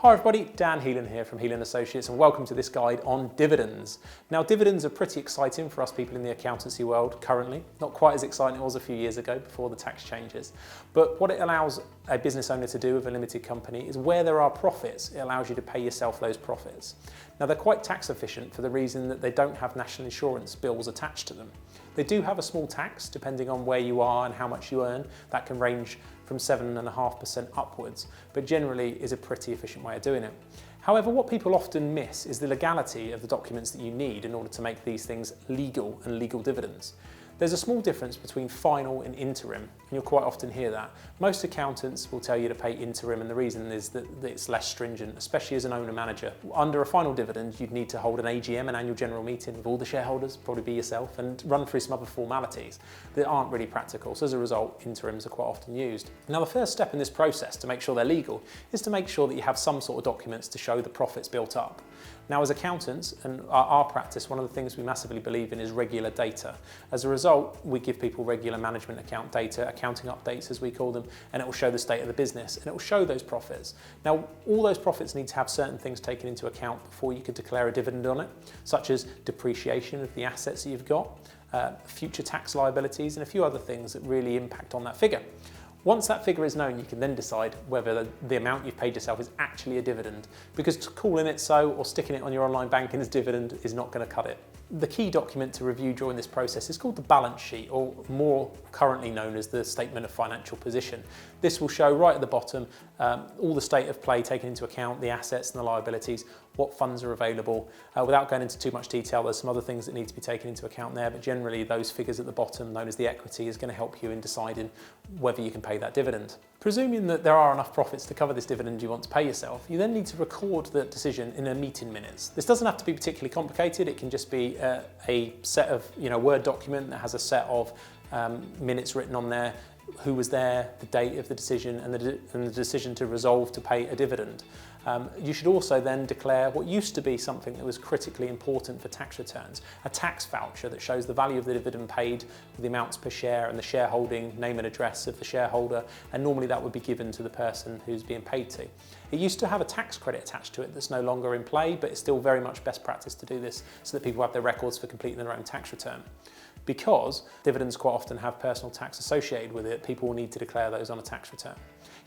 Hi everybody, Dan Heelan here from Heelan Associates and welcome to this guide on dividends. Now dividends are pretty exciting for us people in the accountancy world currently. Not quite as exciting as it was a few years ago before the tax changes. But what it allows a business owner to do with a limited company is where there are profits, it allows you to pay yourself those profits. Now they're quite tax efficient for the reason that they don't have national insurance bills attached to them. They do have a small tax depending on where you are and how much you earn. That can range from 7.5% upwards, but generally is a pretty efficient way of doing it. However, what people often miss is the legality of the documents that you need in order to make these things legal and legal dividends. There's a small difference between final and interim, and you'll quite often hear that. Most accountants will tell you to pay interim, and the reason is that it's less stringent, especially as an owner-manager. Under a final dividend, you'd need to hold an AGM, an annual general meeting with all the shareholders, probably be yourself, and run through some other formalities that aren't really practical. So as a result, interims are quite often used. Now the first step in this process to make sure they're legal is to make sure that you have some sort of documents to show the profits built up. Now as accountants and our practice, one of the things we massively believe in is regular data. As a result, we give people regular management account data, accounting updates as we call them, and it will show the state of the business and it will show those profits. Now all those profits need to have certain things taken into account before you could declare a dividend on it, such as depreciation of the assets that you've got, future tax liabilities and a few other things that really impact on that figure. Once that figure is known, you can then decide whether the amount you've paid yourself is actually a dividend, because calling it so or sticking it on your online banking as dividend is not going to cut it. The key document to review during this process is called the balance sheet, or more currently known as the statement of financial position. This will show right at the bottom all the state of play taken into account, the assets and the liabilities, what funds are available. Without going into too much detail, there's some other things that need to be taken into account there, but generally those figures at the bottom, known as the equity, is going to help you in deciding whether you can pay that dividend. Presuming that there are enough profits to cover this dividend you want to pay yourself, you then need to record the decision in a meeting minutes. This doesn't have to be particularly complicated. It can just be a set of, Word document that has a set of minutes written on there, who was there, the date of the decision, and the decision to resolve to pay a dividend. You should also then declare what used to be something that was critically important for tax returns, a tax voucher that shows the value of the dividend paid, the amounts per share and the shareholding, name and address of the shareholder, and normally that would be given to the person who's being paid to. It used to have a tax credit attached to it that's no longer in play, but it's still very much best practice to do this so that people have their records for completing their own tax return. Because dividends quite often have personal tax associated with it, people will need to declare those on a tax return.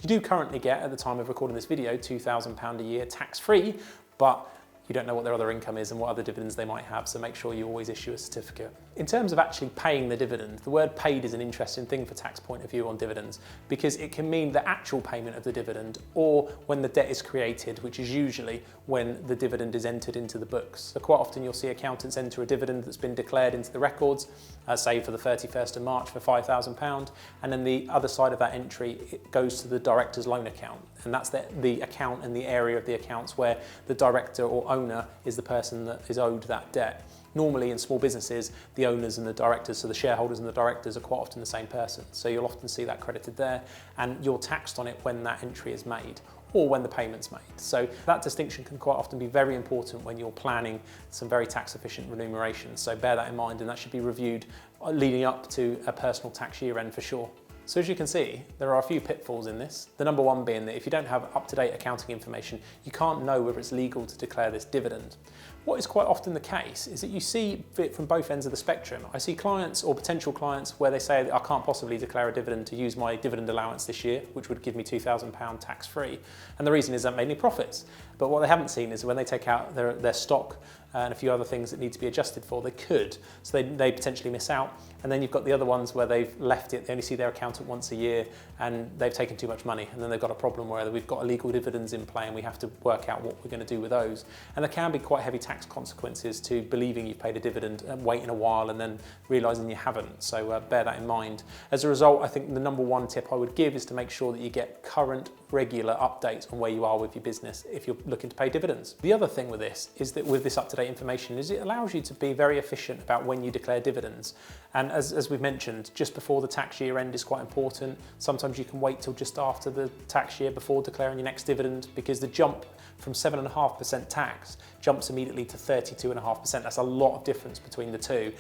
You do currently get, at the time of recording this video, £2,000 a year tax-free, but you don't know what their other income is and what other dividends they might have, so make sure you always issue a certificate. In terms of actually paying the dividend, the word paid is an interesting thing for tax point of view on dividends, because it can mean the actual payment of the dividend or when the debt is created, which is usually when the dividend is entered into the books. So quite often you'll see accountants enter a dividend that's been declared into the records, say for the 31st of March for £5,000, and then the other side of that entry, it goes to the director's loan account. And that's the account and the area of the accounts where the director or owner is the person that is owed that debt. Normally in small businesses, the owners and the directors, so the shareholders and the directors are quite often the same person. So you'll often see that credited there, and you're taxed on it when that entry is made or when the payment's made. So that distinction can quite often be very important when you're planning some very tax efficient remuneration. So bear that in mind, and that should be reviewed leading up to a personal tax year end for sure. So as you can see, there are a few pitfalls in this. The number one being that if you don't have up-to-date accounting information, you can't know whether it's legal to declare this dividend. What is quite often the case is that you see it from both ends of the spectrum. I see clients or potential clients where they say, I can't possibly declare a dividend to use my dividend allowance this year, which would give me £2,000 tax-free. And the reason is that made me profits. But what they haven't seen is when they take out their stock and a few other things that need to be adjusted for, they could. So they potentially miss out. And then you've got the other ones where they've left it, they only see their accountant once a year and they've taken too much money. And then they've got a problem where we've got illegal dividends in play and we have to work out what we're going to do with those. And there can be quite heavy tax consequences to believing you've paid a dividend and waiting a while and then realising you haven't. So bear that in mind. As a result, I think the number one tip I would give is to make sure that you get current, regular updates on where you are with your business if you're looking to pay dividends. The other thing with this is that with this up-to-date information is it allows you to be very efficient about when you declare dividends. And as we've mentioned, just before the tax year end is quite important. Sometimes you can wait till just after the tax year before declaring your next dividend, because the jump from 7.5% tax jumps immediately to 32.5%. That's a lot of difference between the two.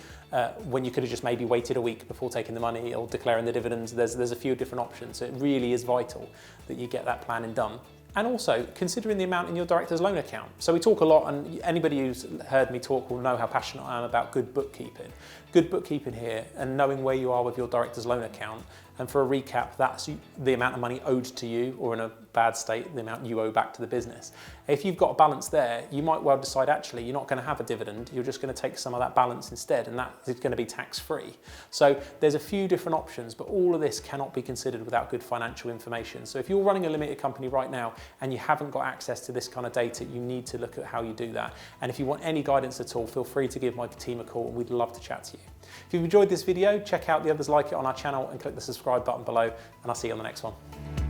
When you could have just maybe waited a week before taking the money or declaring the dividends, there's a few different options. So it really is vital that you get that planning done. And also considering the amount in your director's loan account. So we talk a lot, and anybody who's heard me talk will know how passionate I am about good bookkeeping. Good bookkeeping here and knowing where you are with your director's loan account. And for a recap, that's the amount of money owed to you, or in a bad state, the amount you owe back to the business. If you've got a balance there, you might well decide actually you're not going to have a dividend, you're just going to take some of that balance instead, and that is going to be tax-free. So there's a few different options, but all of this cannot be considered without good financial information. So if you're running a limited company right now and you haven't got access to this kind of data, you need to look at how you do that. And if you want any guidance at all, feel free to give my team a call, and we'd love to chat to you. If you've enjoyed this video, check out the others like it on our channel and click the subscribe button below, and I'll see you on the next one.